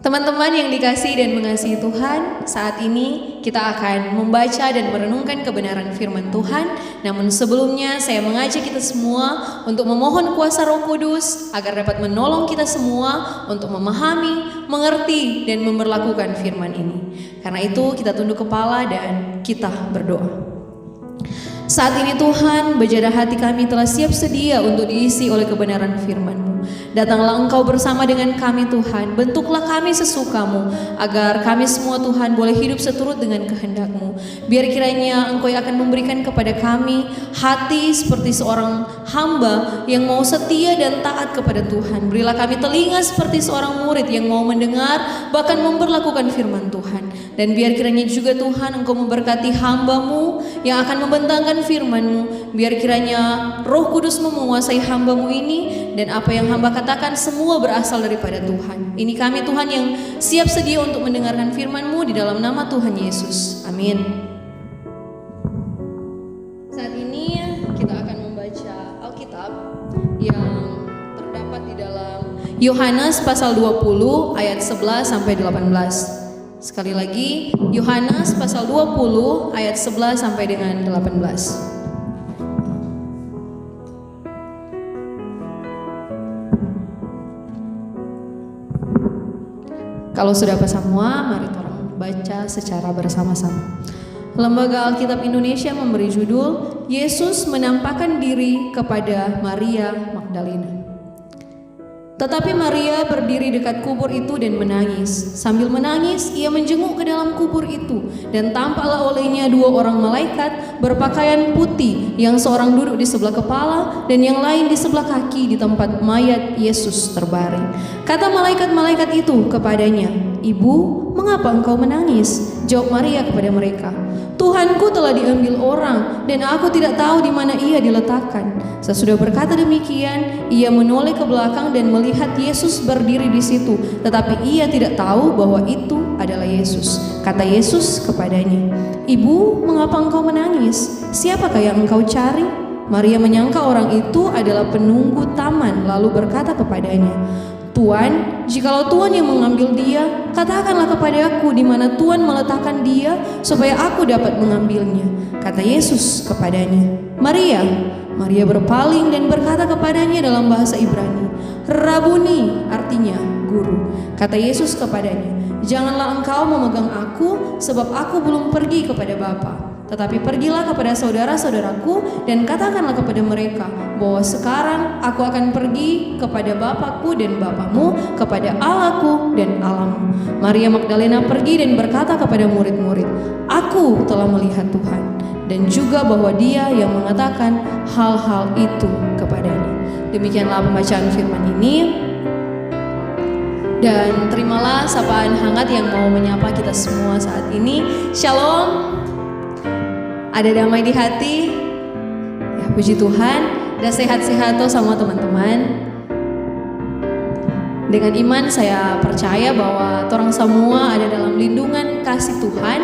Teman-teman yang dikasihi dan mengasihi Tuhan, saat ini kita akan membaca dan merenungkan kebenaran firman Tuhan. Namun sebelumnya saya mengajak kita semua untuk memohon kuasa Roh Kudus agar dapat menolong kita semua untuk memahami, mengerti, dan memberlakukan firman ini. Karena itu kita tunduk kepala dan kita berdoa. Saat ini Tuhan, bejadah hati kami telah siap sedia untuk diisi oleh kebenaran firman-Mu. Datanglah Engkau bersama dengan kami Tuhan, bentuklah kami sesuka-Mu, agar kami semua Tuhan boleh hidup seturut dengan kehendak-Mu. Biar kiranya Engkau yang akan memberikan kepada kami hati seperti seorang hamba yang mau setia dan taat kepada Tuhan. Berilah kami telinga seperti seorang murid yang mau mendengar, bahkan memberlakukan firman Tuhan. Dan biar kiranya juga Tuhan Engkau memberkati hamba-Mu yang akan membentangkan firman-Mu. Biar kiranya Roh Kudus-Mu menguasai hamba-Mu ini, dan apa yang hamba katakan semua berasal daripada Tuhan. Ini kami Tuhan yang siap sedia untuk mendengarkan firman-Mu di dalam nama Tuhan Yesus. Amin. Saat ini kita akan membaca Alkitab yang terdapat di dalam Yohanes pasal 20 ayat 11 sampai 18. Sekali lagi, Yohanes pasal 20 ayat 11 sampai dengan 18. Kalau sudah pas semua, mari orang baca secara bersama-sama. Lembaga Alkitab Indonesia memberi judul Yesus menampakkan diri kepada Maria Magdalena. Tetapi Maria berdiri dekat kubur itu dan menangis. Sambil menangis, ia menjenguk ke dalam kubur itu, dan tampaklah olehnya dua orang malaikat berpakaian putih, yang seorang duduk di sebelah kepala dan yang lain di sebelah kaki di tempat mayat Yesus terbaring. Kata malaikat-malaikat itu kepadanya, "Ibu, mengapa engkau menangis?" Jawab Maria kepada mereka, "Tuhanku telah diambil orang, dan aku tidak tahu di mana ia diletakkan." Sesudah berkata demikian, ia menoleh ke belakang dan melihat Yesus berdiri di situ, tetapi ia tidak tahu bahwa itu adalah Yesus. Kata Yesus kepadanya, "Ibu, mengapa engkau menangis? Siapakah yang engkau cari?" Maria menyangka orang itu adalah penunggu taman, lalu berkata kepadanya, "Tuan, jikalau Tuan yang mengambil dia, katakanlah kepada aku di mana Tuan meletakkan dia, supaya aku dapat mengambilnya." Kata Yesus kepadanya, "Maria." Maria berpaling dan berkata kepadanya dalam bahasa Ibrani, "Rabuni," artinya guru. Kata Yesus kepadanya, "Janganlah engkau memegang aku, sebab aku belum pergi kepada Bapa. Tetapi pergilah kepada saudara-saudaraku dan katakanlah kepada mereka bahwa sekarang aku akan pergi kepada Bapakku dan Bapamu, kepada Allahku dan Allahmu." Maria Magdalena pergi dan berkata kepada murid-murid, "Aku telah melihat Tuhan," dan juga bahwa Dia yang mengatakan hal-hal itu kepadanya. Demikianlah pembacaan firman ini. Dan terimalah sapaan hangat yang mau menyapa kita semua saat ini. Shalom. Ada damai di hati, ya puji Tuhan, dan sehat-sehat tuh sama teman-teman. Dengan iman saya percaya bahwa orang semua ada dalam lindungan kasih Tuhan,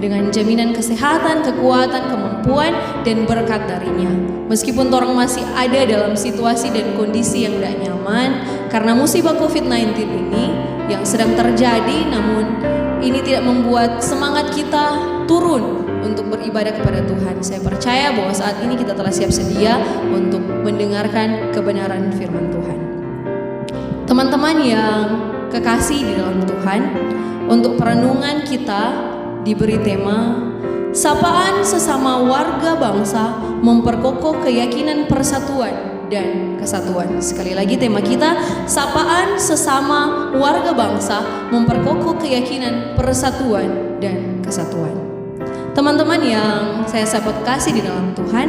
dengan jaminan kesehatan, kekuatan, kemampuan, dan berkat darinya. Meskipun orang masih ada dalam situasi dan kondisi yang tidak nyaman karena musibah COVID-19 ini yang sedang terjadi, namun ini tidak membuat semangat kita turun untuk beribadah kepada Tuhan. Saya percaya bahwa saat ini kita telah siap sedia untuk mendengarkan kebenaran firman Tuhan. Teman-teman yang kekasih di dalam Tuhan, untuk perenungan kita diberi tema sapaan sesama warga bangsa memperkokoh keyakinan persatuan dan kesatuan. Sekali lagi tema kita, sapaan sesama warga bangsa memperkokoh keyakinan persatuan dan kesatuan. Teman-teman yang saya sangat kasih di dalam Tuhan,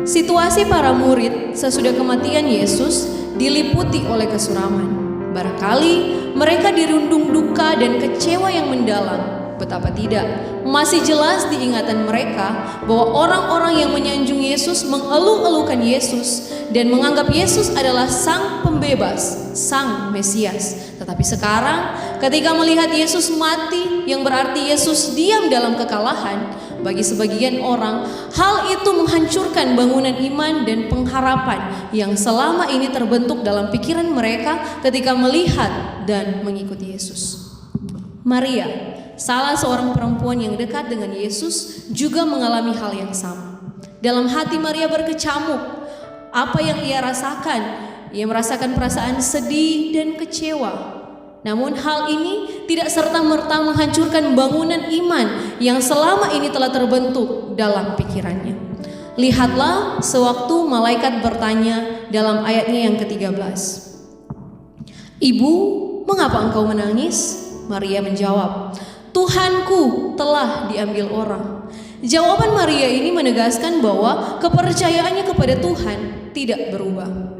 situasi para murid sesudah kematian Yesus diliputi oleh kesuraman. Barangkali mereka dirundung duka dan kecewa yang mendalam. Betapa tidak, masih jelas di ingatan mereka bahwa orang-orang yang menyanjung Yesus mengeluh-elukan Yesus dan menganggap Yesus adalah sang pembebas, sang Mesias. Tetapi sekarang ketika melihat Yesus mati, yang berarti Yesus diam dalam kekalahan, Bagi sebagian orang, hal itu menghancurkan bangunan iman dan pengharapan yang selama ini terbentuk dalam pikiran mereka ketika melihat dan mengikuti Yesus. Maria, salah seorang perempuan yang dekat dengan Yesus, juga mengalami hal yang sama. Dalam hati Maria berkecamuk. Apa yang ia rasakan? Ia merasakan perasaan sedih dan kecewa. Namun hal ini tidak serta-merta menghancurkan bangunan iman yang selama ini telah terbentuk dalam pikirannya. Lihatlah sewaktu malaikat bertanya dalam ayatnya yang ke-13. "Ibu, mengapa engkau menangis?" Maria menjawab, "Tuhanku telah diambil orang." Jawaban Maria ini menegaskan bahwa kepercayaannya kepada Tuhan tidak berubah.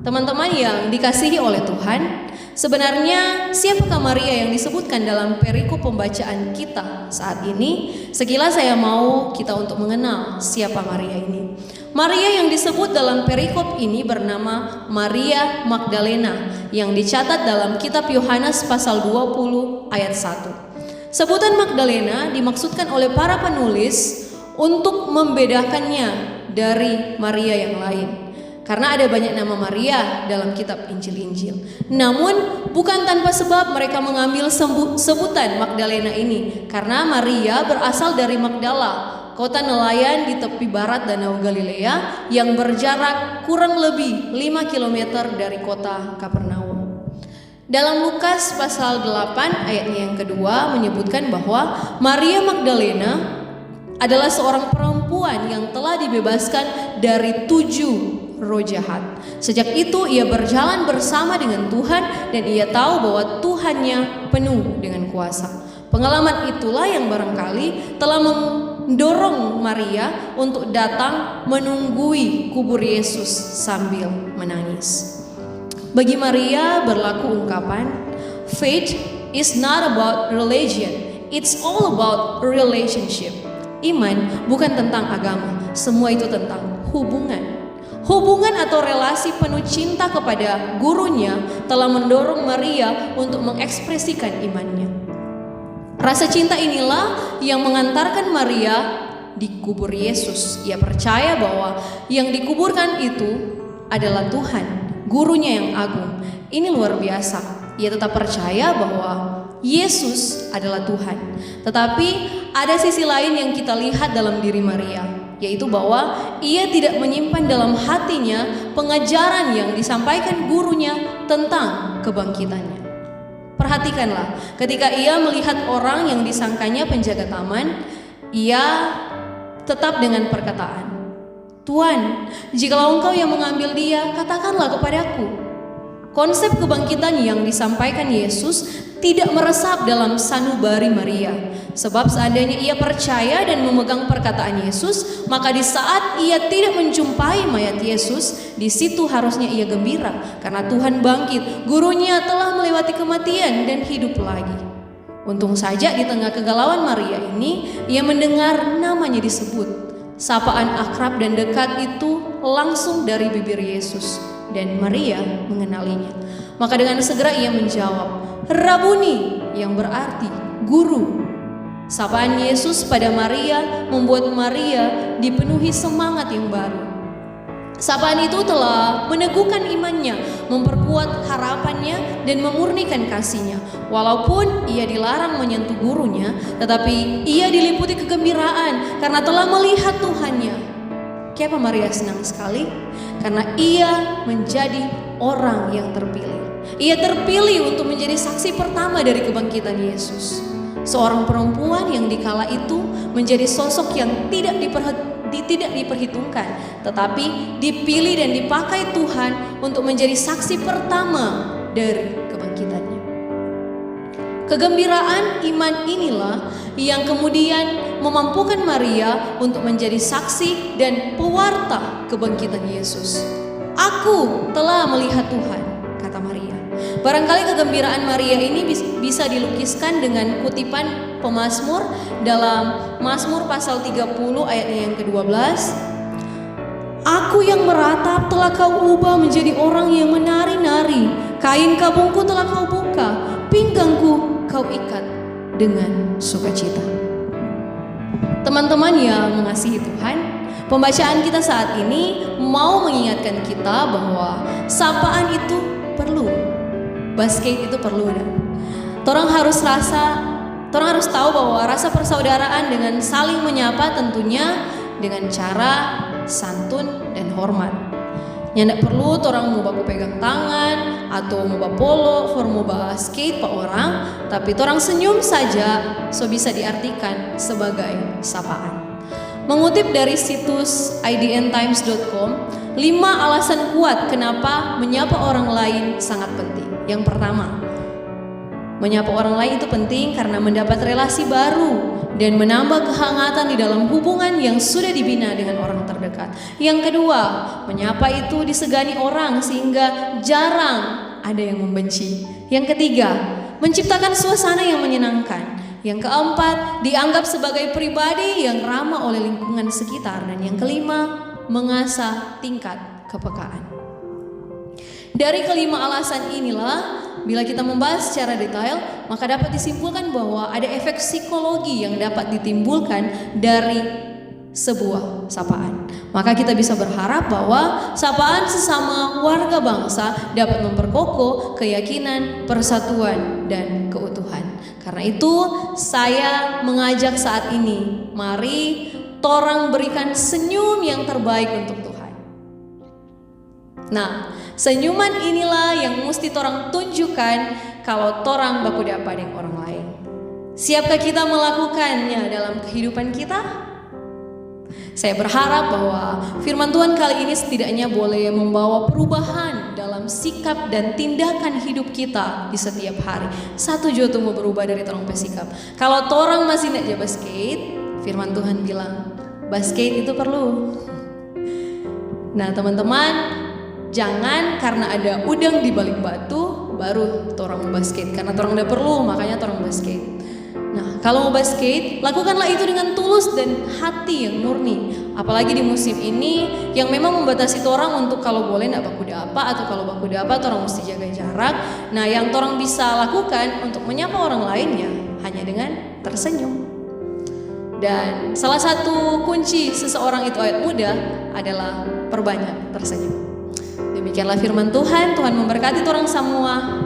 Teman-teman yang dikasihi oleh Tuhan, sebenarnya siapakah Maria yang disebutkan dalam perikop pembacaan kita saat ini? Sekilas saya mau kita untuk mengenal siapa Maria ini. Maria yang disebut dalam perikop ini bernama Maria Magdalena yang dicatat dalam kitab Yohanes pasal 20 ayat 1. Sebutan Magdalena dimaksudkan oleh para penulis untuk membedakannya dari Maria yang lain. Karena ada banyak nama Maria dalam kitab Injil-Injil. Namun bukan tanpa sebab mereka mengambil sebutan Magdalena ini. Karena Maria berasal dari Magdala, kota nelayan di tepi barat Danau Galilea yang berjarak kurang lebih 5 km dari kota Kapernaum. Dalam Lukas pasal 8 ayatnya yang kedua menyebutkan bahwa Maria Magdalena adalah seorang perempuan yang telah dibebaskan dari 7 roh jahat. Sejak itu ia berjalan bersama dengan Tuhan dan ia tahu bahwa Tuhannya penuh dengan kuasa. Pengalaman itulah yang barangkali telah mendorong Maria untuk datang menunggui kubur Yesus sambil menangis. Bagi Maria berlaku ungkapan, "Faith is not about religion, it's all about relationship." Iman bukan tentang agama, semua itu tentang hubungan. Hubungan atau relasi penuh cinta kepada gurunya telah mendorong Maria untuk mengekspresikan imannya. Rasa cinta inilah yang mengantarkan Maria di kubur Yesus. Ia percaya bahwa yang dikuburkan itu adalah Tuhan, gurunya yang agung. Ini luar biasa. Ia tetap percaya bahwa Yesus adalah Tuhan. Tetapi ada sisi lain yang kita lihat dalam diri Maria, yaitu bahwa ia tidak menyimpan dalam hatinya pengajaran yang disampaikan gurunya tentang kebangkitannya. Perhatikanlah, ketika ia melihat orang yang disangkanya penjaga taman, ia tetap dengan perkataan, "Tuan, jikalau engkau yang mengambil dia, katakanlah kepadaku." Konsep kebangkitan yang disampaikan Yesus tidak meresap dalam sanubari Maria. Sebab seandainya ia percaya dan memegang perkataan Yesus, maka di saat ia tidak menjumpai mayat Yesus, di situ harusnya ia gembira karena Tuhan bangkit. Gurunya telah melewati kematian dan hidup lagi. Untung saja di tengah kegalauan Maria ini, ia mendengar namanya disebut. Sapaan akrab dan dekat itu langsung dari bibir Yesus. Dan Maria mengenalinya. Maka dengan segera ia menjawab, "Rabuni," yang berarti guru. Sapaan Yesus pada Maria membuat Maria dipenuhi semangat yang baru. Sapaan itu telah meneguhkan imannya, memperkuat harapannya dan memurnikan kasihnya. Walaupun ia dilarang menyentuh gurunya, tetapi ia diliputi kegembiraan karena telah melihat Tuhannya. Kenapa Maria senang sekali? Karena ia menjadi orang yang terpilih. Ia terpilih untuk menjadi saksi pertama dari kebangkitan Yesus. Seorang perempuan yang dikala itu menjadi sosok yang tidak diperhitungkan, tetapi dipilih dan dipakai Tuhan untuk menjadi saksi pertama dari kebangkitannya. Kegembiraan iman inilah yang kemudian memampukan Maria untuk menjadi saksi dan pewarta kebangkitan Yesus. "Aku telah melihat Tuhan," kata Maria. Barangkali kegembiraan Maria ini bisa dilukiskan dengan kutipan pemazmur dalam Mazmur pasal 30 ayatnya yang ke-12. "Aku yang meratap telah kau ubah menjadi orang yang menari-nari. Kain kabungku telah kau buka, pinggangku kau ikat dengan sukacita." Teman-teman yang mengasihi Tuhan, pembacaan kita saat ini mau mengingatkan kita bahwa sapaan itu perlu, basket itu perlu. Dan orang harus tahu bahwa rasa persaudaraan dengan saling menyapa tentunya dengan cara santun dan hormat. Nyandak perlu orang mau baku pegang tangan atau mau bawa polo, for mau bawa skate pak orang, tapi orang senyum saja so bisa diartikan sebagai sapaan. Mengutip dari situs idntimes.com, 5 alasan kuat kenapa menyapa orang lain sangat penting. Yang pertama, menyapa orang lain itu penting karena mendapat relasi baru dan menambah kehangatan di dalam hubungan yang sudah dibina dengan orang terdekat. Yang kedua, menyapa itu disegani orang sehingga jarang ada yang membenci. Yang ketiga, menciptakan suasana yang menyenangkan. Yang keempat, dianggap sebagai pribadi yang ramah oleh lingkungan sekitar. Dan yang kelima, mengasah tingkat kepekaan. Dari kelima alasan inilah, bila kita membahas secara detail, maka dapat disimpulkan bahwa ada efek psikologi yang dapat ditimbulkan dari sebuah sapaan. Maka kita bisa berharap bahwa sapaan sesama warga bangsa dapat memperkokoh keyakinan, persatuan, dan keutuhan. Karena itu saya mengajak saat ini, mari torang berikan senyum yang terbaik untuk Tuhan. Nah, senyuman inilah yang mesti torang tunjukkan kalau torang baku dapa dengan orang lain. Siapkah kita melakukannya dalam kehidupan kita? Saya berharap bahwa firman Tuhan kali ini setidaknya boleh membawa perubahan dalam sikap dan tindakan hidup kita di setiap hari. Satu juga mau berubah dari torang pesikap. Kalau torang masih nak jaga basket, firman Tuhan bilang basket itu perlu. Nah teman-teman, jangan karena ada udang di balik batu baru torang mau basket. Karena torang udah perlu, makanya torang basket. Nah, kalau mau basket, lakukanlah itu dengan tulus dan hati yang murni. Apalagi di musim ini yang memang membatasi torang untuk kalau boleh nak baku dapa, atau kalau baku dapa torang mesti jaga jarak. Nah, yang torang bisa lakukan untuk menyapa orang lain ya hanya dengan tersenyum. Dan salah satu kunci seseorang itu awet muda adalah perbanyak tersenyum. Demikianlah firman Tuhan. Tuhan memberkati orang semua.